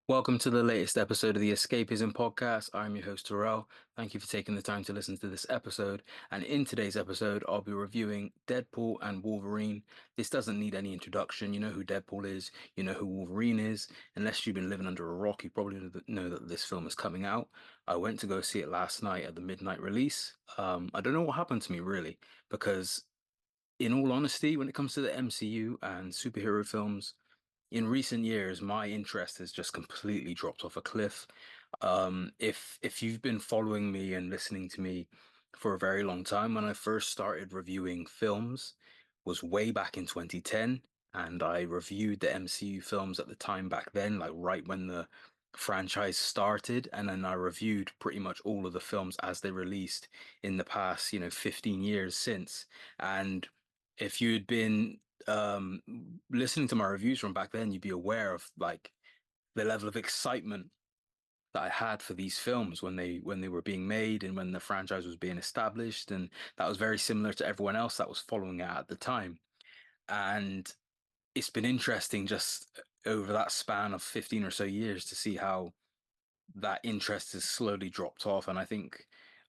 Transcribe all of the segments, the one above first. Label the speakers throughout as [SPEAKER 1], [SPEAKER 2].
[SPEAKER 1] Welcome to the latest episode of the Escapism Podcast. I'm your host, Terrelle. Thank you for taking the time to listen to this episode. And in today's episode, I'll be reviewing Deadpool and Wolverine. This doesn't need any introduction. You know who Deadpool is, you know who Wolverine is. Unless you've been living under a rock, you probably know that this film is coming out. I went to go see it last night at the midnight release. I don't know what happened to me, really, because in all honesty, when it comes to the MCU and superhero films, in recent years, my interest has just completely dropped off a cliff. If you've been following me and listening to me for a very long time, when I first started reviewing films, was way back in 2010, and I reviewed the MCU films at the time back then, like right when the franchise started, and then I reviewed pretty much all of the films as they released in the past, 15 years since. And if you'd been listening to my reviews from back then, you'd be aware of like the level of excitement that I had for these films when they were being made and when the franchise was being established, and that was very similar to everyone else that was following it at the time. And it's been interesting just over that span of 15 or so years to see how that interest has slowly dropped off. And I think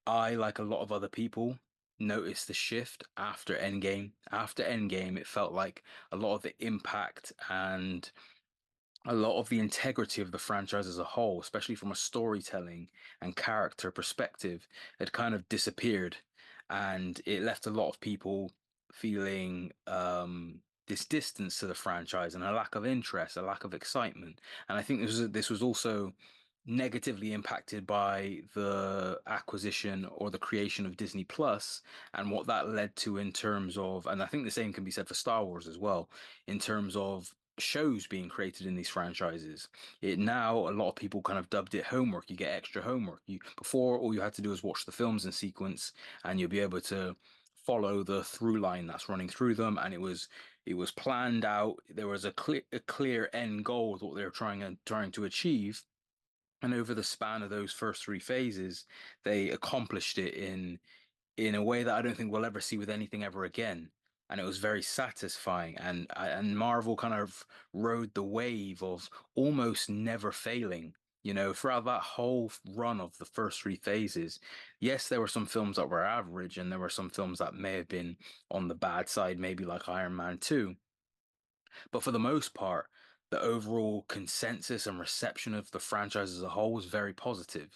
[SPEAKER 1] I, like a lot of other people, noticed the shift after Endgame. After Endgame, it felt like a lot of the impact and a lot of the integrity of the franchise as a whole, especially from a storytelling and character perspective, had kind of disappeared. And it left a lot of people feeling this distance to the franchise and a lack of interest, a lack of excitement. And I think this was also negatively impacted by the acquisition or the creation of Disney Plus and what that led to in terms of, and I think the same can be said for Star Wars as well, in terms of shows being created in these franchises. It now, a lot of people kind of dubbed it homework. You get extra homework. You Before, all you had to do was watch the films in sequence and you'll be able to follow the through line that's running through them, and it was planned out. There was a clear end goal of what they were trying to achieve, and over the span of those first three phases, they accomplished it in a way that I don't think we'll ever see with anything ever again. And it was very satisfying. And Marvel kind of rode the wave of almost never failing. Throughout that whole run of the first three phases, yes, there were some films that were average, and there were some films that may have been on the bad side, maybe like Iron Man 2. But for the most part, the overall consensus and reception of the franchise as a whole was very positive.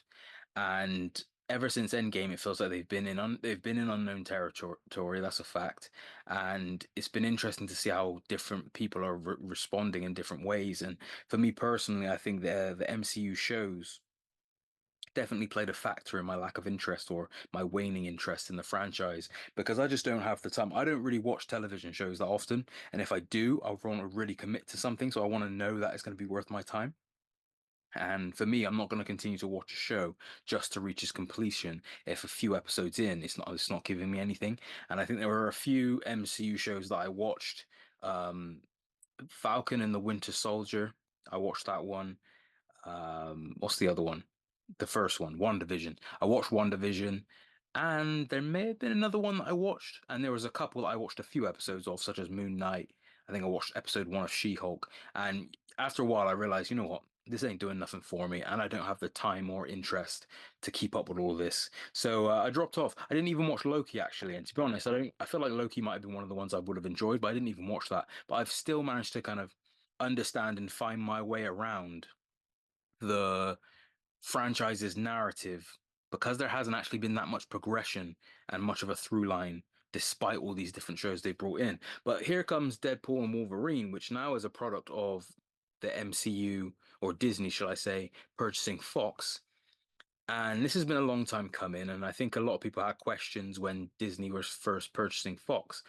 [SPEAKER 1] And ever since Endgame, it feels like they've been in unknown territory. That's a fact. And it's been interesting to see how different people are responding in different ways. And for me personally, I think the MCU shows definitely played a factor in my lack of interest or my waning interest in the franchise, because I just don't have the time. I don't really watch television shows that often, and if I do, I want to really commit to something, so I want to know that it's going to be worth my time. And for me, I'm not going to continue to watch a show just to reach its completion if a few episodes in it's not giving me anything. And I think there were a few MCU shows that I watched. Um, Falcon and the Winter Soldier, I watched that one. What's the other one? The first one, One Division. I watched One Division, and there may have been another one that I watched, and there was a couple that I watched a few episodes of, such as Moon Knight. I think I watched episode one of She-Hulk, and after a while, I realized, you know what? This ain't doing nothing for me, and I don't have the time or interest to keep up with all this. So I dropped off. I didn't even watch Loki actually, and to be honest, I don't. I feel like Loki might have been one of the ones I would have enjoyed, but I didn't even watch that. But I've still managed to kind of understand and find my way around the franchise's narrative, because there hasn't actually been that much progression and much of a through line despite all these different shows they brought in. But here comes Deadpool and Wolverine, which now is a product of the MCU, or Disney, shall I say, purchasing Fox. And this has been a long time coming, and I think a lot of people had questions when Disney was first purchasing Fox.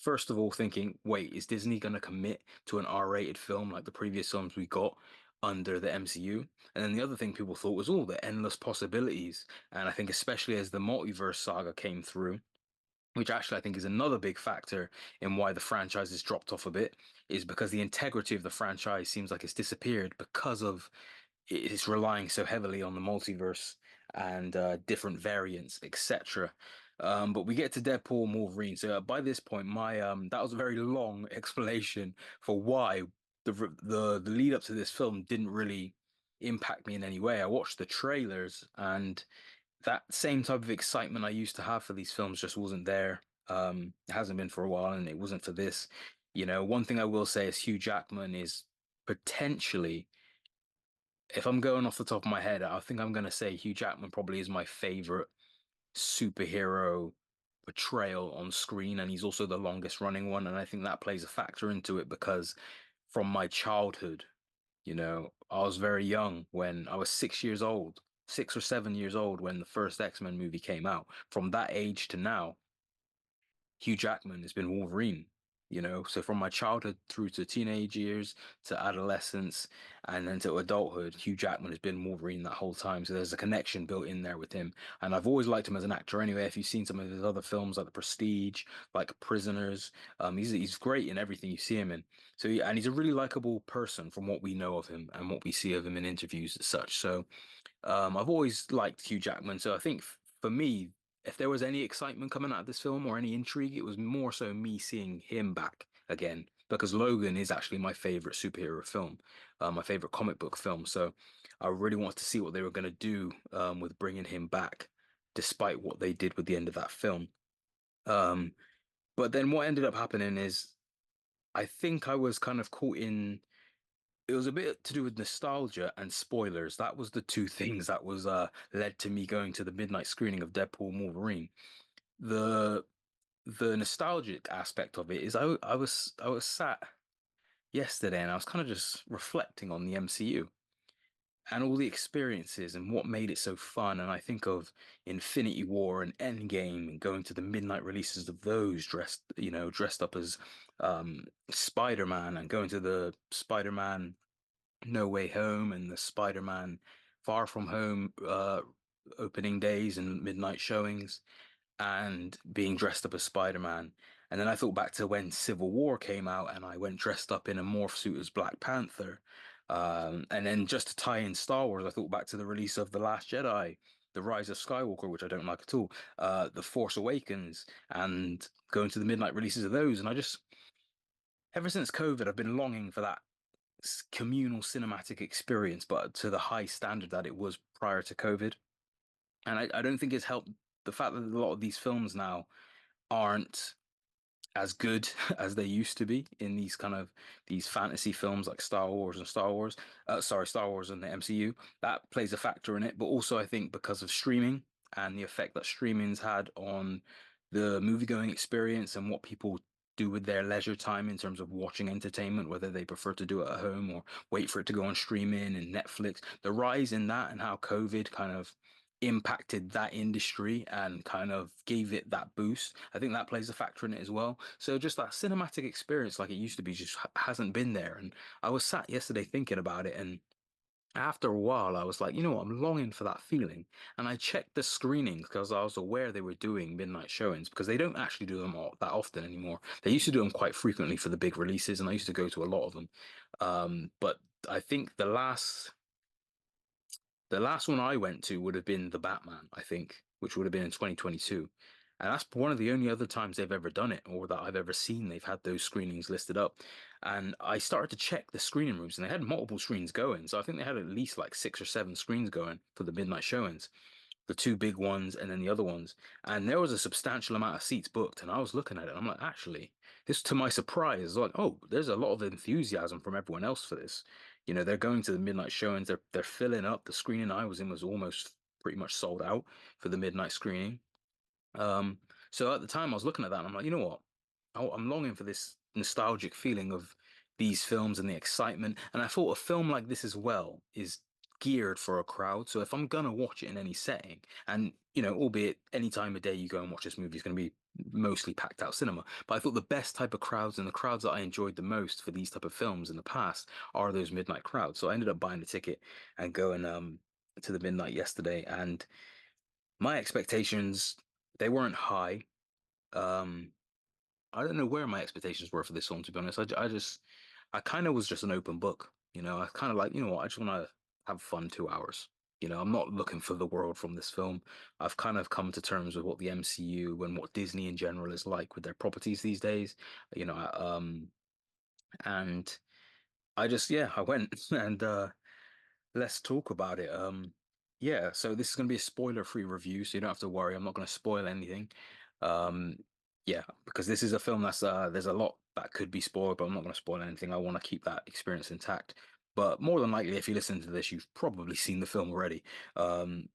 [SPEAKER 1] First of all, thinking, wait, is Disney going to commit to an R-rated film like the previous films we got under the MCU? And then the other thing people thought was, all the endless possibilities. And I think especially as the multiverse saga came through, which actually I think is another big factor in why the franchise has dropped off a bit, is because the integrity of the franchise seems like it's disappeared because of it's relying so heavily on the multiverse and different variants, etc. But we get to Deadpool and Wolverine. So by this point, my that was a very long explanation for why. the lead up to this film didn't really impact me in any way. I watched the trailers, and that same type of excitement I used to have for these films just wasn't there. It hasn't been for a while, and it wasn't for this. One thing I will say is Hugh Jackman is potentially, if I'm going off the top of my head, I think I'm going to say Hugh Jackman probably is my favorite superhero portrayal on screen, and he's also the longest running one. And I think that plays a factor into it because from my childhood, I was very young when I was 6 years old, 6 or 7 years old when the first X-Men movie came out. From that age to now, Hugh Jackman has been Wolverine. So from my childhood through to teenage years to adolescence and then to adulthood, Hugh Jackman has been Wolverine that whole time. So there's a connection built in there with him. And I've always liked him as an actor anyway. If you've seen some of his other films like The Prestige, like Prisoners, he's great in everything you see him in. And he's a really likable person from what we know of him and what we see of him in interviews as such. So I've always liked Hugh Jackman, so I think for me, if there was any excitement coming out of this film or any intrigue, it was more so me seeing him back again because Logan is actually my favorite superhero film, my favorite comic book film. So I really wanted to see what they were going to do with bringing him back, despite what they did with the end of that film. Um, but then what ended up happening is I think I was kind of caught in it was a bit to do with nostalgia and spoilers. That was the two things that was led to me going to the midnight screening of Deadpool and Wolverine. The the nostalgic aspect of it is I was sat yesterday and I was kind of just reflecting on the MCU and all the experiences and what made it so fun. And I think of Infinity War and Endgame and going to the midnight releases of those dressed up as Spider-Man and going to the Spider-Man no Way Home and the Spider-Man Far From Home opening days and midnight showings and being dressed up as Spider-Man. And then I thought back to when Civil War came out and I went dressed up in a morph suit as Black Panther. And then just to tie in Star Wars, I thought back to the release of The Last Jedi, The Rise of Skywalker, which I don't like at all, The Force Awakens, and going to the midnight releases of those. And ever since COVID, I've been longing for that communal cinematic experience, but to the high standard that it was prior to COVID. And I don't think it's helped the fact that a lot of these films now aren't as good as they used to be in these fantasy films like Star Wars and the MCU. That plays a factor in it, but also I think because of streaming and the effect that streaming's had on the movie going experience and what people do with their leisure time in terms of watching entertainment, whether they prefer to do it at home or wait for it to go on streaming and Netflix. The rise in that and how COVID kind of impacted that industry and kind of gave it that boost. I think that plays a factor in it as well. So just that cinematic experience like it used to be just hasn't been there. And I was sat yesterday thinking about it, and after a while I was like, you know what, I'm longing for that feeling. And I checked the screenings because I was aware they were doing midnight showings because they don't actually do them that often anymore. They used to do them quite frequently for the big releases, and I used to go to a lot of them. But I think the last one I went to would have been the Batman, I think, which would have been in 2022. And that's one of the only other times they've ever done it, or that I've ever seen they've had those screenings listed up. And I started to check the screening rooms, and they had multiple screens going. So I think they had at least like 6 or 7 screens going for the midnight showings, the two big ones and then the other ones. And there was a substantial amount of seats booked. And I was looking at it, and I'm like, actually, this to my surprise, like, oh, there's a lot of enthusiasm from everyone else for this. They're going to the midnight showings, they're filling up. The screening I was in was almost pretty much sold out for the midnight screening. Um, so at the time I was looking at that and I'm like, you know what? I'm longing for this nostalgic feeling of these films and the excitement. And I thought a film like this as well is geared for a crowd. So if I'm gonna watch it in any setting, and albeit any time of day you go and watch this movie is gonna be mostly packed out cinema. But I thought the best type of crowds and the crowds that I enjoyed the most for these type of films in the past are those midnight crowds. So I ended up buying the ticket and going to the midnight yesterday, and my expectations, they weren't high. Um, I don't know where my expectations were for this film, to be honest. I kind of was just an open book. I kind of like, you know what, I just want to have fun 2 hours. I'm not looking for the world from this film. I've kind of come to terms with what the MCU and what Disney in general is like with their properties these days. You know, and I went and let's talk about it. Yeah, so this is going to be a spoiler-free review, so you don't have to worry. I'm not going to spoil anything. Um, yeah, because this is a film that's there's a lot that could be spoiled, but I'm not going to spoil anything. I want to keep that experience intact. But more than likely, if you listen to this, you've probably seen the film already,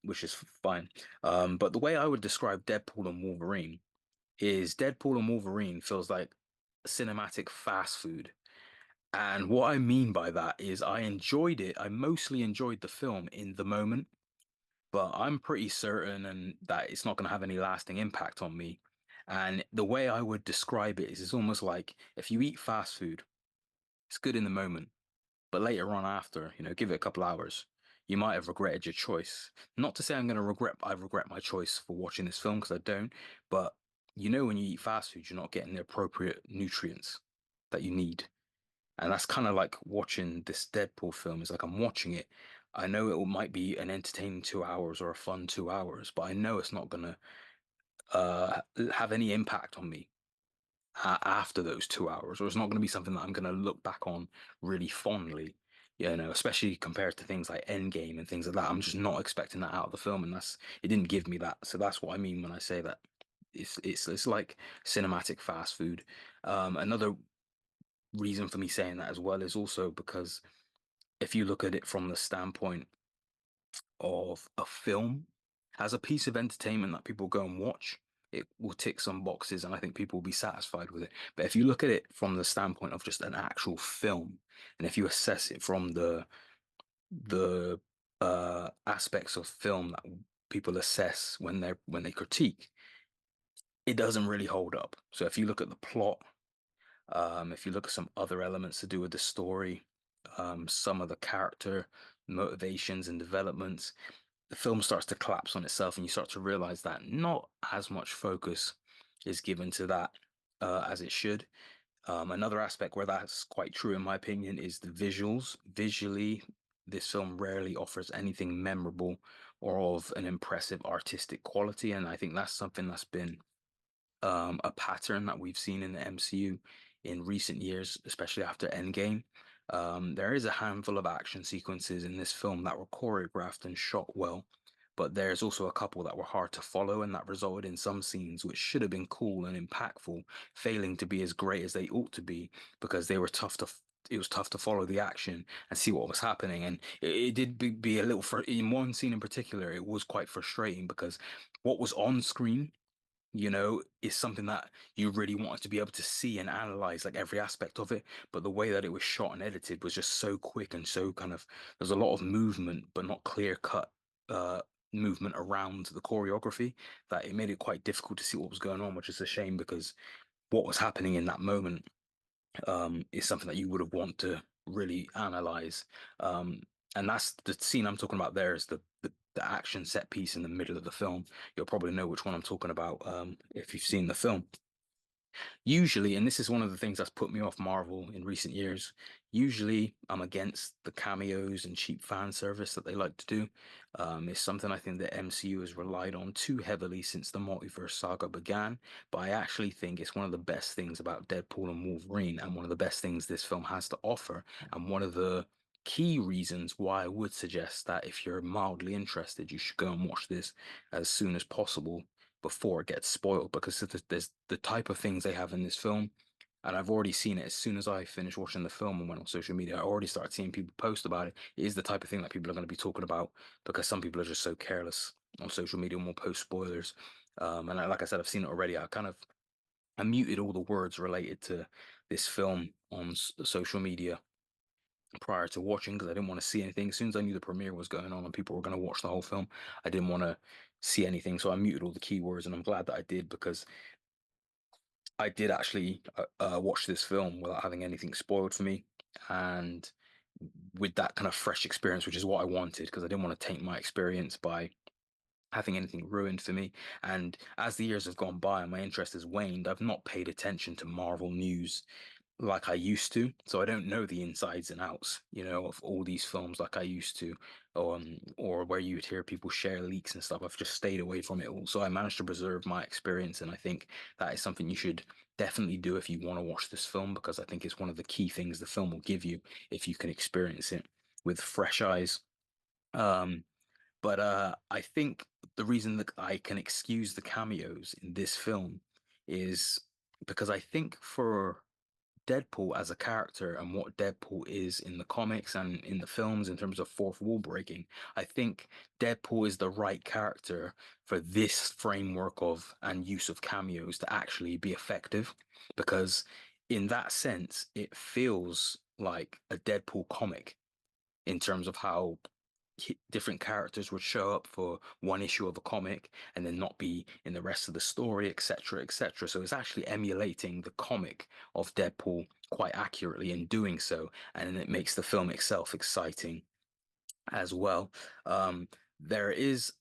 [SPEAKER 1] which is fine. But the way I would describe Deadpool and Wolverine is Deadpool and Wolverine feels like cinematic fast food. And what I mean by that is I enjoyed it. I mostly enjoyed the film in the moment, but I'm pretty certain and that it's not going to have any lasting impact on me. And the way I would describe it is it's almost like if you eat fast food, it's good in the moment, but later on after, give it a couple hours, you might have regretted your choice. Not to say I regret my choice for watching this film because I don't, but when you eat fast food, you're not getting the appropriate nutrients that you need. And that's kind of like watching this Deadpool film. It's like I'm watching it. I know it might be an entertaining 2 hours or a fun 2 hours, but I know it's not gonna have any impact on me after those 2 hours, or it's not gonna be something that I'm gonna look back on really fondly. Especially compared to things like Endgame and things like that. I'm just not expecting that out of the film, and it didn't give me that. So that's what I mean when I say that it's like cinematic fast food. Another reason for me saying that as well is also because if you look at it from the standpoint of a film as a piece of entertainment that people go and watch, it will tick some boxes and I think people will be satisfied with it. But if you look at it from the standpoint of just an actual film, and if you assess it from the aspects of film that people assess when they critique, it doesn't really hold up. So if you look at the plot, if you look at some other elements to do with the story, some of the character motivations and developments, the film starts to collapse on itself, and you start to realize that not as much focus is given to that as it should. Another aspect where that's quite true, in my opinion, is the visuals. Visually, this film rarely offers anything memorable or of an impressive artistic quality, and I think that's something that's been a pattern that we've seen in the MCU in recent years, especially after Endgame. There is a handful of action sequences in this film that were choreographed and shot well, but there's also a couple that were hard to follow and that resulted in some scenes which should have been cool and impactful, failing to be as great as they ought to be because they were tough to. It was tough to follow the action and see what was happening, and it did be a little. In one scene in particular, it was quite frustrating because what was on screen is something that you really wanted to be able to see and analyze like every aspect of it. But the way that it was shot and edited was just so quick and so kind of there's a lot of movement, but not clear cut uh movement around the choreography that it made it quite difficult to see what was going on, which is a shame because what was happening in that moment is something that you would have want to really analyze. Um, and that's the scene I'm talking about there is the action set piece in the middle of the film. You'll probably know which one I'm talking about if you've seen the film. Usually, and this is one of the things that's put me off Marvel in recent years, usually I'm against the cameos and cheap fan service that they like to do. It's something I think the MCU has relied on too heavily since the multiverse saga began. But I actually think it's one of the best things about Deadpool and Wolverine, and one of the best things this film has to offer, and one of the key reasons why I would suggest that if you're mildly interested, you should go and watch this as soon as possible before it gets spoiled because there's the type of things they have in this film. And I've already seen it as soon as I finished watching the film and went on social media. I already started seeing people post about it. It is the type of thing that people are going to be talking about because some people are just so careless on social media and will post spoilers. Like I said, I've seen it already. I muted all the words related to this film on social media prior to watching because I didn't want to see anything. As soon as I knew the premiere was going on and people were going to watch the whole film, I didn't want to see anything. So I muted all the keywords, and I'm glad that I did because I did actually watch this film without having anything spoiled for me, and with that kind of fresh experience, which is what I wanted because I didn't want to taint my experience by having anything ruined for me. And as the years have gone by and my interest has waned, I've not paid attention to Marvel news like I used to. So I don't know the insides and outs, of all these films like I used to, or where you would hear people share leaks and stuff. I've just stayed away from it all. So I managed to preserve my experience, and I think that is something you should definitely do if you want to watch this film, because I think it's one of the key things the film will give you if you can experience it with fresh eyes. Um, but I think the reason that I can excuse the cameos in this film is because I think for Deadpool as a character and what Deadpool is in the comics and in the films in terms of fourth wall breaking, I think Deadpool is the right character for this framework of and use of cameos to actually be effective. Because in that sense, it feels like a Deadpool comic in terms of how different characters would show up for one issue of a comic and then not be in the rest of the story, etc., etc. So it's actually emulating the comic of Deadpool quite accurately in doing so, and it makes the film itself exciting as well. There is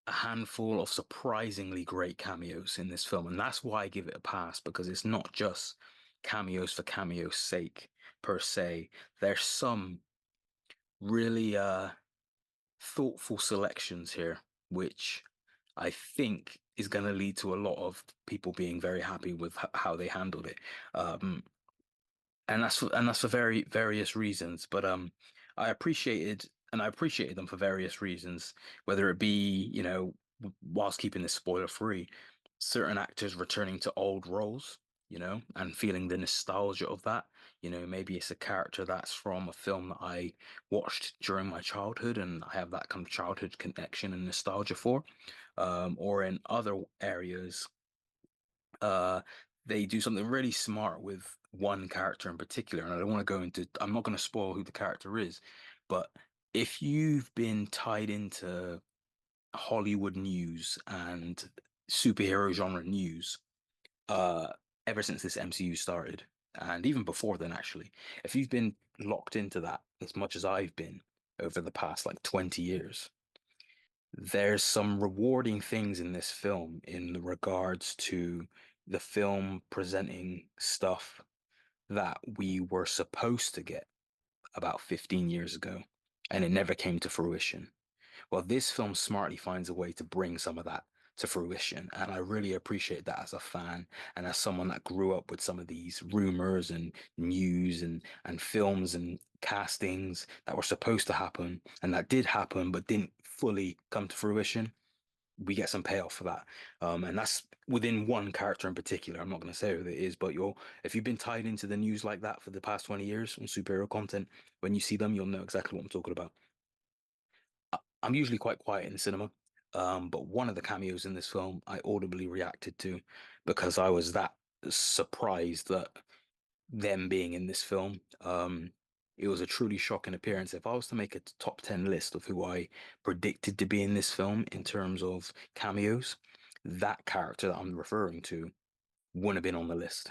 [SPEAKER 1] a handful of surprisingly great cameos in this film, and that's why I give it a pass, because it's not just cameos for cameo's sake per se. There's some really thoughtful selections here, which I think is going to lead to a lot of people being very happy with how they handled it. Um, and that's for very various reasons. But I appreciated them for various reasons, whether it be, whilst keeping this spoiler free, certain actors returning to old roles, and feeling the nostalgia of that. Maybe it's a character that's from a film that I watched during my childhood, and I have that kind of childhood connection and nostalgia for. Or in other areas, uh, they do something really smart with one character in particular, and I don't want to go into. I'm not going to spoil who the character is, but if you've been tied into Hollywood news and superhero genre news, uh, ever since this MCU started, and even before then, actually, if you've been locked into that as much as I've been over the past like 20 years, there's some rewarding things in this film in regards to the film presenting stuff that we were supposed to get about 15 years ago, and it never came to fruition. Well, this film smartly finds a way to bring some of that to fruition, and I really appreciate that as a fan and as someone that grew up with some of these rumors and news and films and castings that were supposed to happen and that did happen but didn't fully come to fruition. We get some payoff for that, and that's within one character in particular. I'm not going to say who it is, but if you've been tied into the news like that for the past 20 years on superhero content, when you see them, you'll know exactly what I'm talking about. I'm usually quite quiet in the cinema, but one of the cameos in this film I audibly reacted to because I was that surprised that them being in this film. It was a truly shocking appearance. If I was to make a top 10 list of who I predicted to be in this film in terms of cameos, that character that I'm referring to wouldn't have been on the list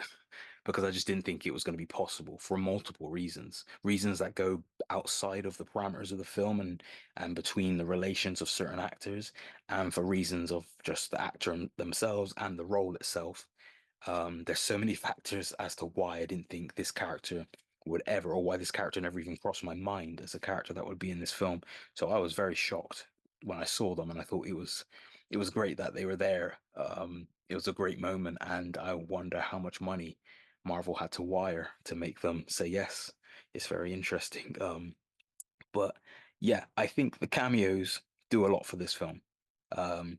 [SPEAKER 1] because I just didn't think it was going to be possible for multiple reasons. Reasons that go outside of the parameters of the film and between the relations of certain actors, and for reasons of just the actor themselves and the role itself. There's so many factors as to why I didn't think this character would ever, or why this character never even crossed my mind as a character that would be in this film. So I was very shocked when I saw them, and I thought it was great that they were there. It was a great moment, and I wonder how much money Marvel had to wire to make them say yes. It's very interesting. But yeah, I think the cameos do a lot for this film. Um,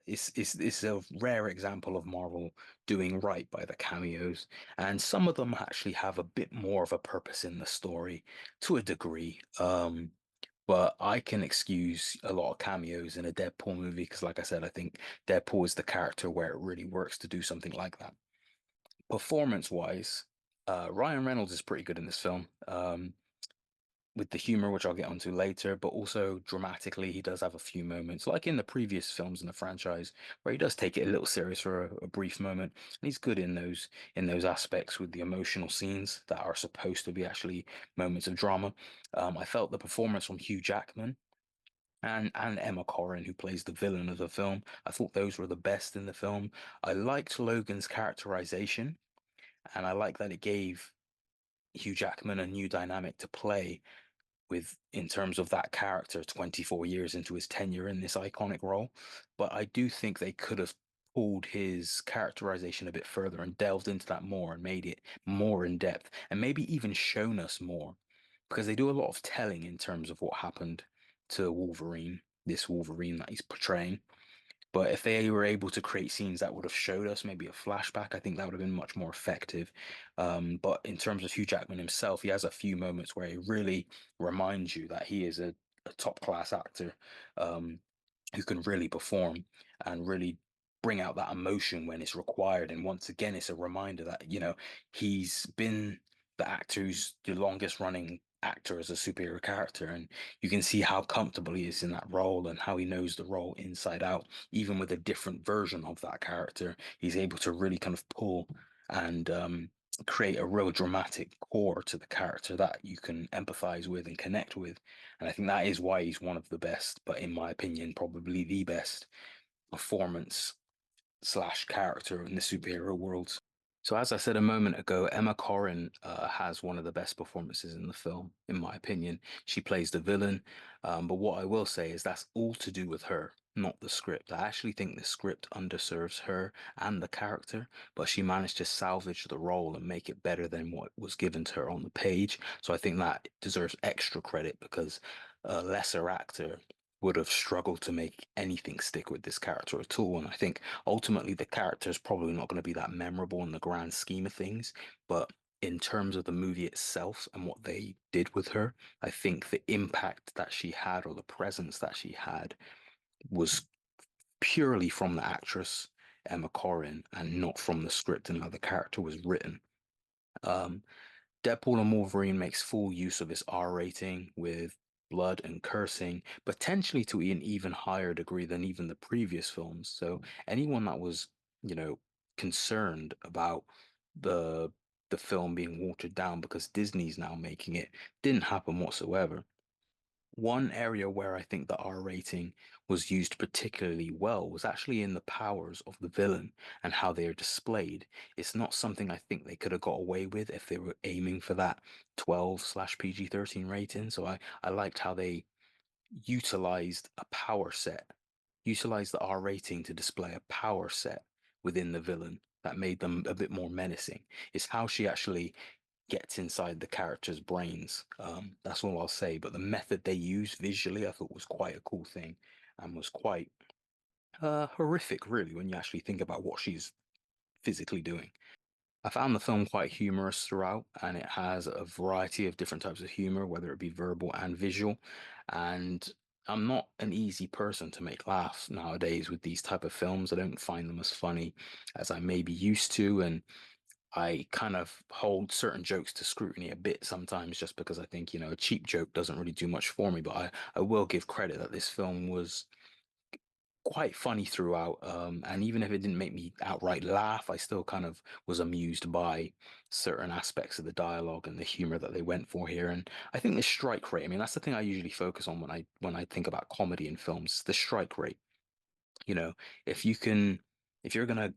[SPEAKER 1] it's a rare example of Marvel doing right by the cameos, and some of them actually have a bit more of a purpose in the story to a degree. But I can excuse a lot of cameos in a Deadpool movie because, like I said, I think Deadpool is the character where it really works to do something like that. Performance-wise, Ryan Reynolds is pretty good in this film. With the humor, which I'll get onto later, but also dramatically, he does have a few moments, like in the previous films in the franchise, where he does take it a little serious for a brief moment, and he's good in those aspects with the emotional scenes that are supposed to be actually moments of drama. I felt the performance from Hugh Jackman and Emma Corrin, who plays the villain of the film, I thought those were the best in the film. I liked Logan's characterization, and I like that it gave Hugh Jackman a new dynamic to play with in terms of that character 24 years into his tenure in this iconic role. But I do think they could have pulled his characterization a bit further and delved into that more and made it more in depth and maybe even shown us more because they do a lot of telling in terms of what happened to Wolverine, this Wolverine that he's portraying. But if they were able to create scenes that would have showed us maybe a flashback, I think that would have been much more effective. But in terms of Hugh Jackman himself, he has a few moments where he really reminds you that he is a top class actor um, who can really perform and really bring out that emotion when it's required. And once again, it's a reminder that, he's been the actor who's the longest running actor as a superhero character. And you can see how comfortable he is in that role and how he knows the role inside out. Even with a different version of that character, he's able to really kind of pull and create a real dramatic core to the character that you can empathize with and connect with. And I think that is why he's one of the best, but in my opinion, probably the best performance slash character in the superhero world. So, as I said a moment ago, Emma Corrin has one of the best performances in the film, in my opinion. She plays the villain, but what I will say is that's all to do with her, not the script. I actually think the script underserves her and the character, but she managed to salvage the role and make it better than what was given to her on the page. So, I think that deserves extra credit because a lesser actor would have struggled to make anything stick with this character at all. And I think ultimately the character is probably not going to be that memorable in the grand scheme of things, but in terms of the movie itself and what they did with her, I think the impact that she had or the presence that she had was purely from the actress Emma Corrin and not from the script and how the character was written. Um, Deadpool and Wolverine makes full use of its R rating with blood and cursing, potentially to an even higher degree than even the previous films. So anyone that was, you know, concerned about the the film being watered down because Disney's now making it didn't happen whatsoever. One area where I think the R rating was used particularly well was actually in the powers of the villain and how they are displayed. It's not something I think they could have got away with if they were aiming for that 12 slash PG-13 rating. So I liked how they utilized a power set, utilized the R rating to display a power set within the villain that made them a bit more menacing. It's how she actually gets inside the characters' brains. That's all I'll say. But the method they used visually, I thought was quite a cool thing and was quite horrific, really, when you actually think about what she's physically doing. I found the film quite humorous throughout, and it has a variety of different types of humor, whether it be verbal and visual. And I'm not an easy person to make laugh nowadays with these type of films. I don't find them as funny as I may be used to, and I kind of hold certain jokes to scrutiny a bit sometimes just because I think, a cheap joke doesn't really do much for me. But I will give credit that this film was quite funny throughout. And even if it didn't make me outright laugh, I still kind of was amused by certain aspects of the dialogue and the humor that they went for here. And I think the strike rate, I mean, that's the thing I usually focus on when I think about comedy in films, the strike rate. You know, if you can, if you're gonna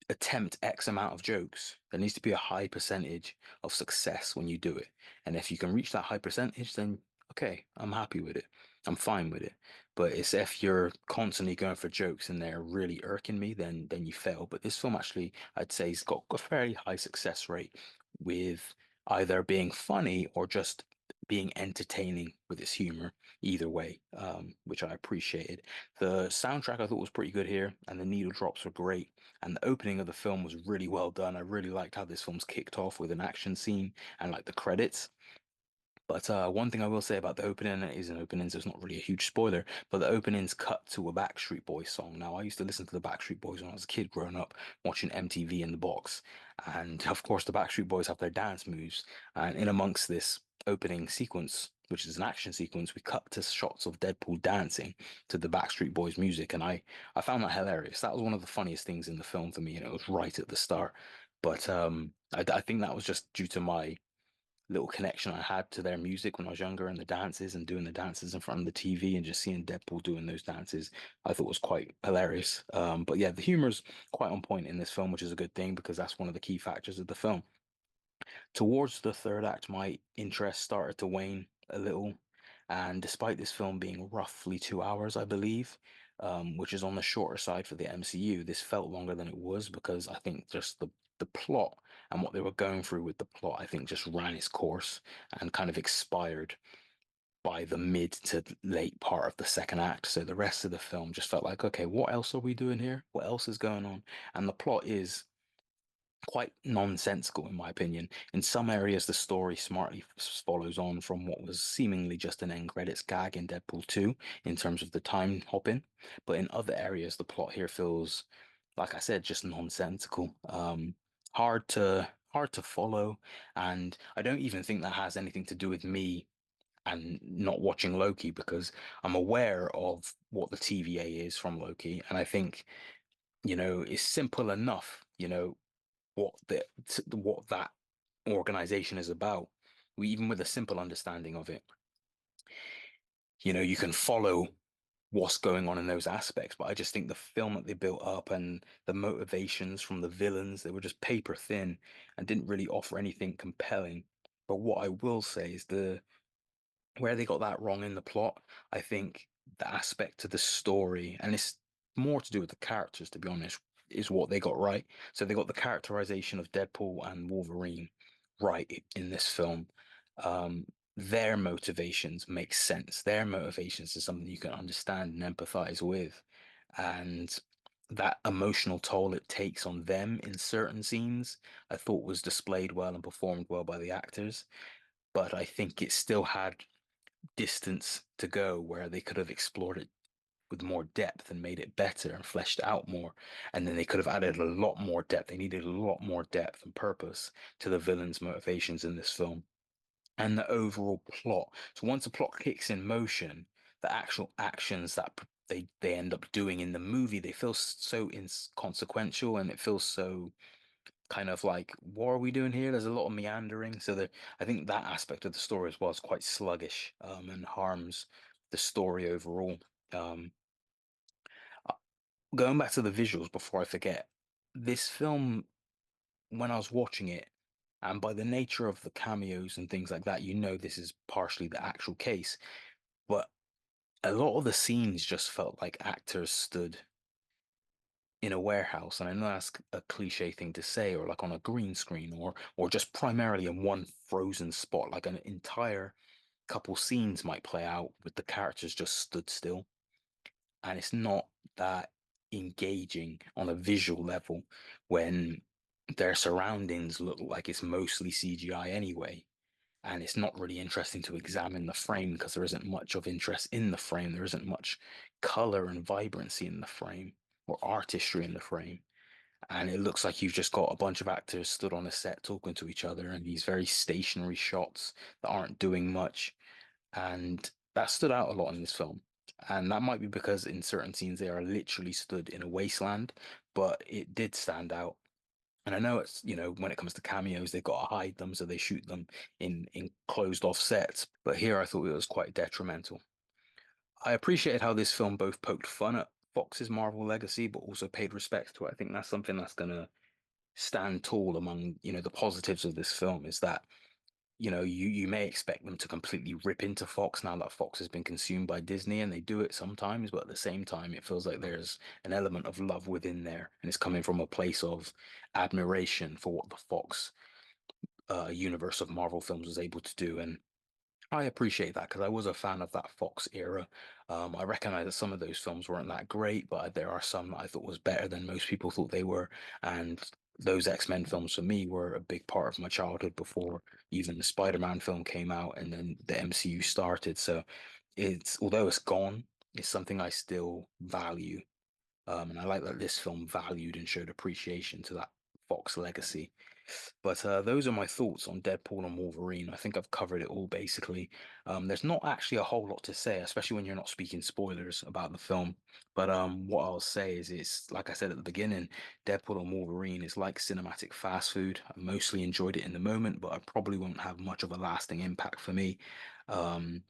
[SPEAKER 1] attempt X amount of jokes, there needs to be a high percentage of success when you do it. And if you can reach that high percentage, then okay, I'm happy with it. I'm fine with it. But it's if you're constantly going for jokes and they're really irking me, then you fail. But this film actually, I'd say, has got a fairly high success rate with either being funny or just being entertaining with its humor, either way, which I appreciated. The soundtrack I thought was pretty good here, and the needle drops were great. And the opening of the film was really well done. I really liked how this film's kicked off with an action scene and like the credits. But one thing I will say about the opening, and it is an opening, so it's not really a huge spoiler, but the opening's cut to a Backstreet Boys song. Now, I used to listen to the Backstreet Boys when I was a kid growing up, watching MTV in the box. And of course, the Backstreet Boys have their dance moves. And in amongst this opening sequence, which is an action sequence, we cut to shots of Deadpool dancing to the Backstreet Boys music. And I found that hilarious. That was one of the funniest things in the film for me, and it was right at the start. But I think that was just due to my little connection I had to their music when I was younger and the dances and doing the dances in front of the TV and just seeing Deadpool doing those dances, I thought was quite hilarious. But yeah, the humor's quite on point in this film, which is a good thing because that's one of the key factors of the film. Towards the third act, my interest started to wane a little. And despite this film being roughly 2 hours, I believe, which is on the shorter side for the MCU. This felt longer than it was because I think just the plot and what they were going through with the plot, I think just ran its course and kind of expired by the mid to late part of the second act. So the rest of the film just felt like, okay, what else are we doing here? What else is going on? And the plot is quite nonsensical, in my opinion. In some areas, the story smartly follows on from what was seemingly just an end credits gag in Deadpool 2 in terms of the time hopping. But in other areas, the plot here feels, like I said, just nonsensical. Hard to follow, and I don't even think that has anything to do with me and not watching Loki because I'm aware of what the TVA is from Loki, and I think it's simple enough. What that organization is about. We even with a simple understanding of it, you can follow what's going on in those aspects. But I just think the film that they built up and the motivations from the villains, they were just paper thin and didn't really offer anything compelling. But what I will say is where they got that wrong in the plot, I think the aspect to the story, and it's more to do with the characters, to be honest, is what they got right. So they got the characterization of Deadpool and Wolverine right in this film. Um, their motivations make sense. Their motivations is something you can understand and empathize with. And that emotional toll it takes on them in certain scenes, I thought was displayed well and performed well by the actors. But I think it still had distance to go where they could have explored it with more depth and made it better and fleshed out more. And then they could have added a lot more depth. They needed a lot more depth and purpose to the villain's motivations in this film and the overall plot. So once the plot kicks in motion, the actual actions that they end up doing in the movie, they feel so inconsequential and it feels so kind of like, what are we doing here? There's a lot of meandering. So I think that aspect of the story as well is quite sluggish, and harms the story overall. Um, uh, Going back to the visuals before I forget, this film, when I was watching it, and by the nature of the cameos and things like that, this is partially the actual case. But a lot of the scenes just felt like actors stood in a warehouse, and I know that's a cliche thing to say, or like on a green screen, or just primarily in one frozen spot, like an entire couple scenes might play out with the characters just stood still, and it's not that engaging on a visual level when their surroundings look like it's mostly CGI anyway. And it's not really interesting to examine the frame because there isn't much of interest in the frame. There isn't much color and vibrancy in the frame or artistry in the frame. And it looks like you've just got a bunch of actors stood on a set talking to each other and these very stationary shots that aren't doing much. And that stood out a lot in this film. And that might be because in certain scenes they are literally stood in a wasteland, but it did stand out. And I know when it comes to cameos, they've got to hide them, so they shoot them in closed off sets. But here I thought it was quite detrimental. I appreciated how this film both poked fun at Fox's Marvel legacy, but also paid respect to it. I think that's something that's gonna stand tall among, the positives of this film is that, you may expect them to completely rip into Fox now that Fox has been consumed by Disney, and they do it sometimes, but at the same time, it feels like there's an element of love within there, and it's coming from a place of admiration for what the Fox universe of Marvel films was able to do. And I appreciate that because I was a fan of that Fox era. I recognize that some of those films weren't that great, but there are some that I thought was better than most people thought they were. And those X-Men films for me were a big part of my childhood before even the Spider-Man film came out and then the MCU started. So although it's gone, it's something I still value. And I like that this film valued and showed appreciation to that Fox legacy. But those are my thoughts on Deadpool and Wolverine. I think I've covered it all basically. There's not actually a whole lot to say, especially when you're not speaking spoilers about the film. But what I'll say is, it's like I said at the beginning, Deadpool and Wolverine is like cinematic fast food. I mostly enjoyed it in the moment, but I probably won't have much of a lasting impact for me. Um,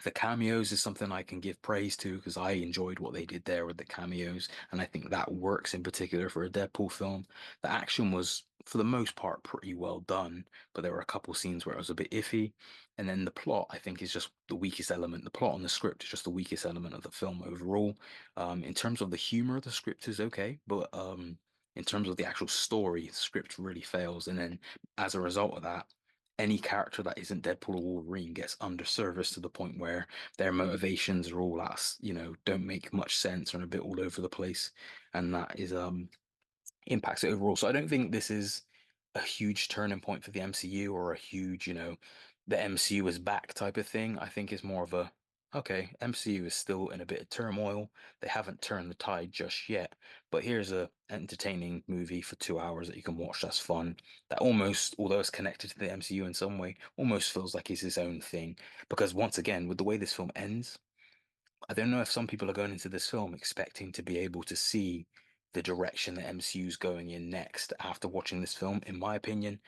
[SPEAKER 1] The cameos is something I can give praise to because I enjoyed what they did there with the cameos, and I think that works in particular for a Deadpool film. The action was, for the most part, pretty well done, but there were a couple scenes where it was a bit iffy. And then the plot, I think, is just the weakest element. The plot on the script is just the weakest element of the film overall. In terms of the humor, the script is okay, but in terms of the actual story, the script really fails. And then as a result of that, any character that isn't Deadpool or Wolverine gets underserviced to the point where their motivations are all at, don't make much sense and are a bit all over the place, and that is impacts it overall. So I don't think this is a huge turning point for the MCU or a huge, the MCU is back type of thing. I think it's more of a, okay, MCU is still in a bit of turmoil. They haven't turned the tide just yet, but here's a entertaining movie for 2 hours that you can watch. That's fun. That almost, although it's connected to the MCU in some way, almost feels like it's its own thing. Because once again, with the way this film ends, I don't know if some people are going into this film expecting to be able to see the direction the MCU's going in next after watching this film. In my opinion,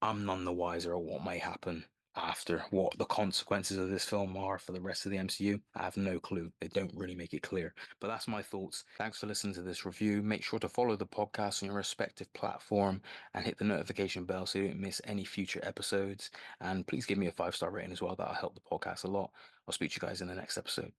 [SPEAKER 1] I'm none the wiser of what may happen after, what the consequences of this film are for the rest of the MCU. I have no clue. They don't really make it clear. But that's my thoughts. Thanks for listening to this review. Make sure to follow the podcast on your respective platform and hit the notification bell so you don't miss any future episodes. And please give me a 5-star rating as well. That'll help the podcast a lot. I'll speak to you guys in the next episode.